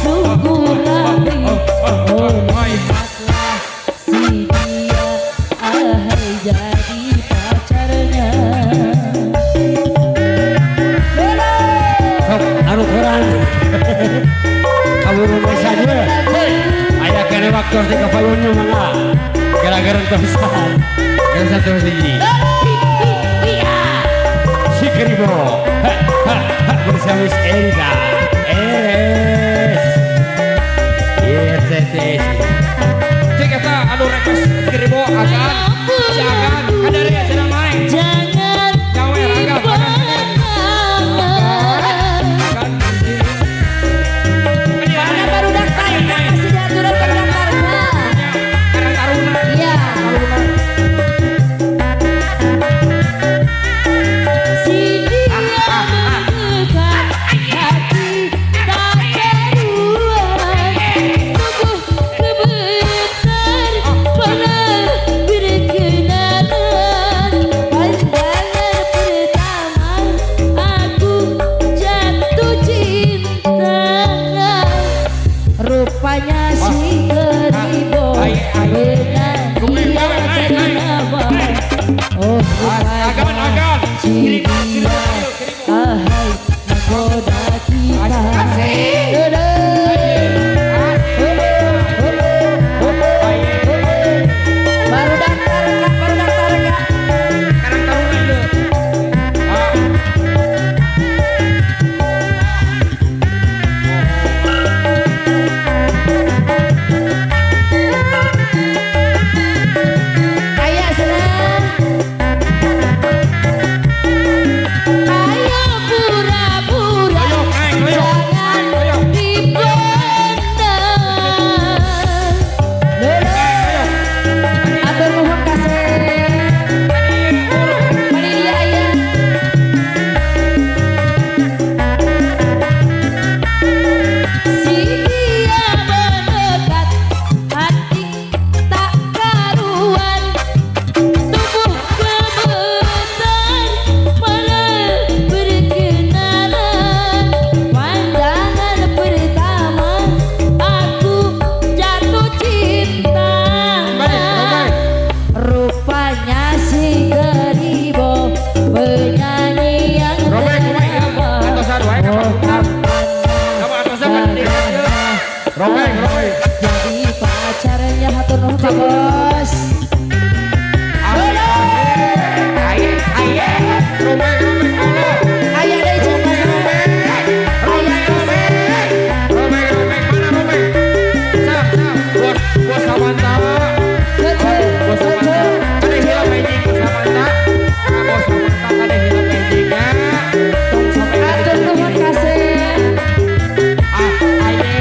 sungguh rapi. Oh lihatlah si dia, ahai jadi pacarnya. Anu kurang kamu rumah saja ayah kena waktu harus dikapalunnya mana gara-gara terusan gara satu sini si Keribo bersama Miss Erika IRCTS cek kata anu request Keribo akan jangan ada ya jangan main Jangan mana baru daftar, kasih diaturan ke daftarnya. Iya. Si dia mendekat, hati tak keruan. Tubuh kebetar, pernah berkenalan. Pandangan pertama, aku jatuh cinta. Rupanya si Keribo dengan dia ternama. Oh rupanya si dia, ahai menggoda kita. Baru daftar enggak? Baru daftar enggak? Ayah senang. Ayo pura-pura, jangan dipendam. Atur nuhun kasih. Panitia ayah. Si dia mendekat, hati tak karuan. Tubuh gemetar, malah berkenalan. Pandangan pertama, aku jatuh cinta. Rupanya si Keribo, penyanyi yang ternama. Oh kapan jadi pacarnya, hatur nuhun Pak Bos. Ayah dari Jakarta. Ayah hatur nuhun kasih. Ayo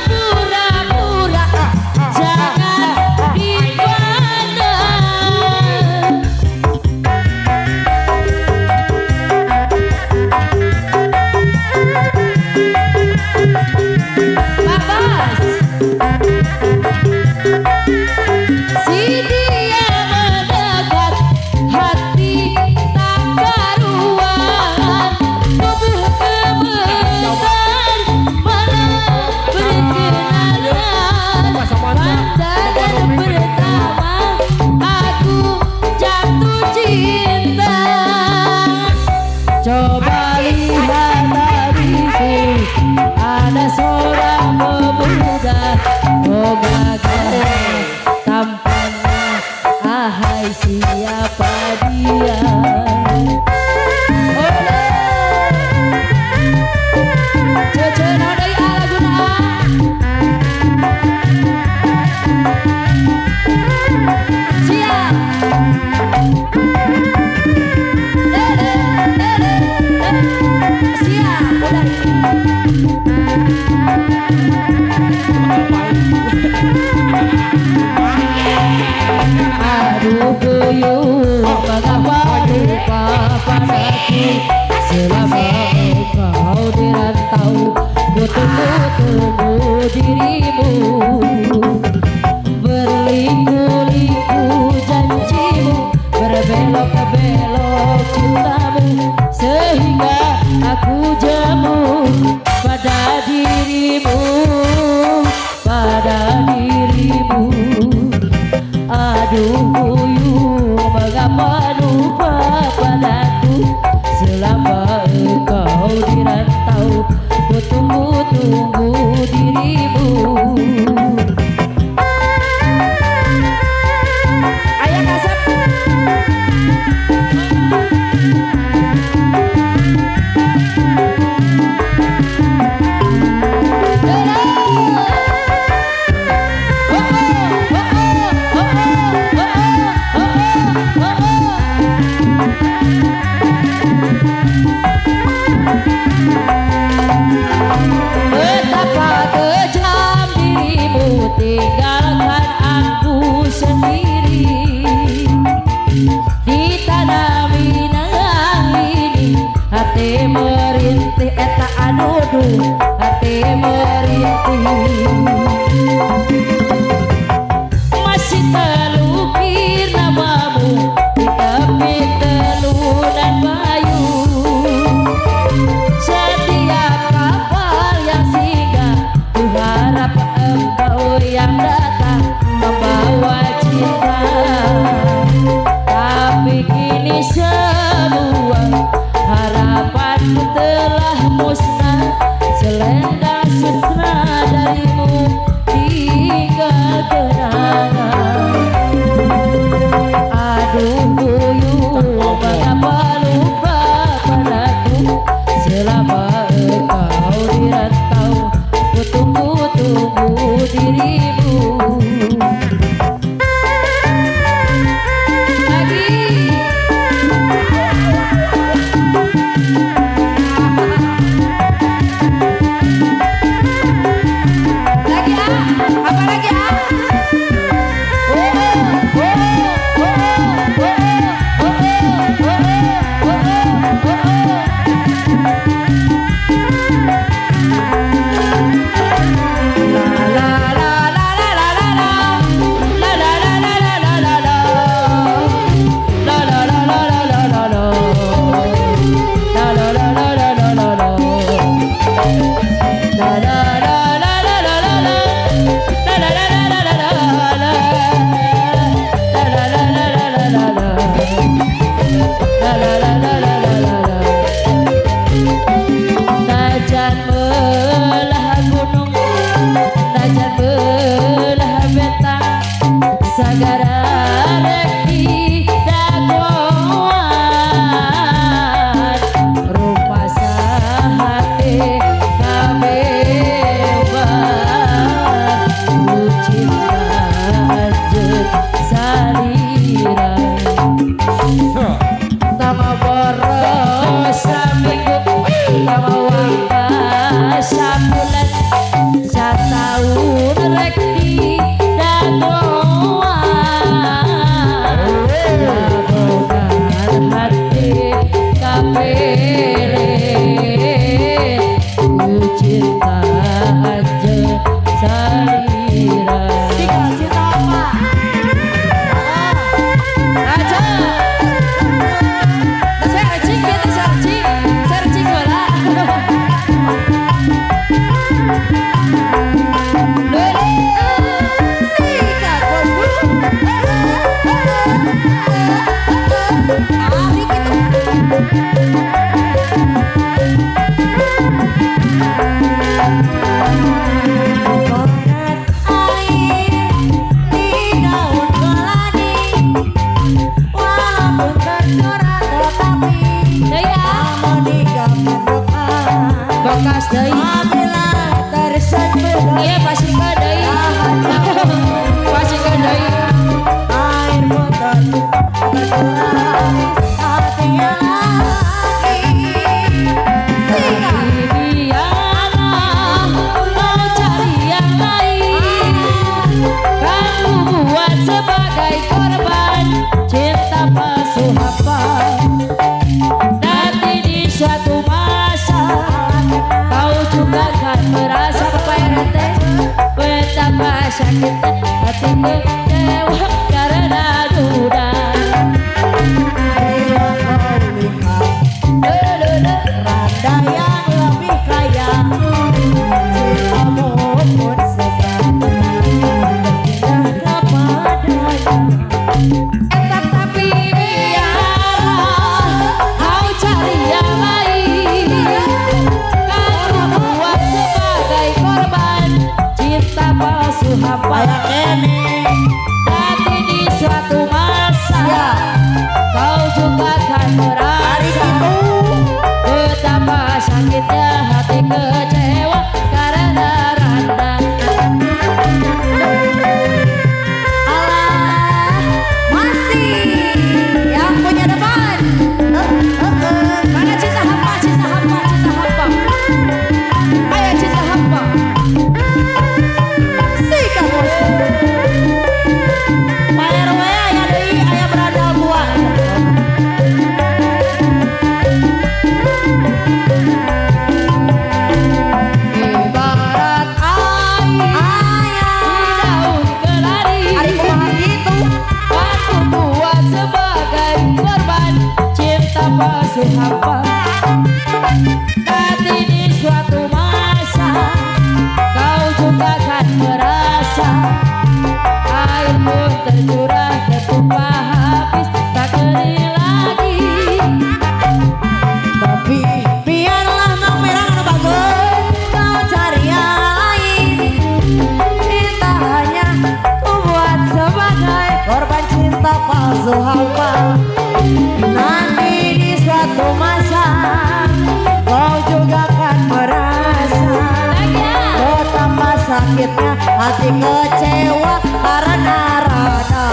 pura-pura, jangan dipandang. Babas. Si dia mendekat, hati tak karuan. Tubuh gemetar, malah berkenalan. Pandangan pertama, aku jatuh cinta. Coba lihat tadiku, ada seorang pemuda. Oh gagah tampannya, ahai siapa dia? Oleh cece nadai alaguna. Siap. Siap, udah. Aduh guyup, mengapa lupa padaku? Selama kau dirantau, ku tunggu dirimu. Berliku-liku janjimu, berbelok-belok cintamu, sehingga aku jemu pada pada dirimu, pada dirimu. Aduh buyung, mengapa lupa padaku? Selama engkau di rantau, ku tunggu-tunggu dirimu. Ayah kasep. Betapa kejam dirimu, tinggalkan aku sendiri di tanah Minang ini. Hati merintih, eta aduh, hati merintih. Masih terlukir namamu di tepi telunan Bayu. Setiap kapal yang singgah, ku harap engkau yang datang membawa cinta. Tapi kini semua harapanku telah musnah. Selendang sutra darimu tinggal kenangan. Aduh buyung, mengapa lupa padaku? Selama engkau di rantau, ku tunggu-tunggu dirimu. Lagi apa lagi Tajan belah gunung, tajan belah bentang, sagara reki dagoan. Rupa sahate kabeban, ku cinta anjeun saliran. Tama boros saminggu, tama wangka sabulan, satahun rek di dagoan. Labonan hati kapelet, ku cinta anjeun saliran. Cinta apa? Aja. Searching bola. Bekas deui. Iya pasti ke deui. Pasti ke deui. Air botol berkurang hati yang lagi. Biarlah kau cari yang lain. Kamu buat sebagai korban cinta palsu apa. Nanti di suatu masa kau juga kan merasa payah betapa sakit hatiku dewa karena duda. Randa yang lebih kaya sakitnya hati kecewa karena randa. Alah, masih yang punya depan. Mana cinta hampa, cinta hampa, cinta hampa. Ayo cinta hampa. Sikap bosku. Pak RW aya deui aya berandal buah. Ibarat air di daun keladi. Ari kumaha gitu? Aku buat sebagai korban cinta palsu hampa. Nanti di suatu masa kau juga akan merasa air pun tercurah tertumpah habis tak kering lagi. Tapi biarlah nang merah nu bagus kau cari yang lain. Kita hanya ku buat sebagai korban cinta palsu hampa. Nanti di suatu masa kau juga akan merasa betapa sakitnya hati kecewa karena rada.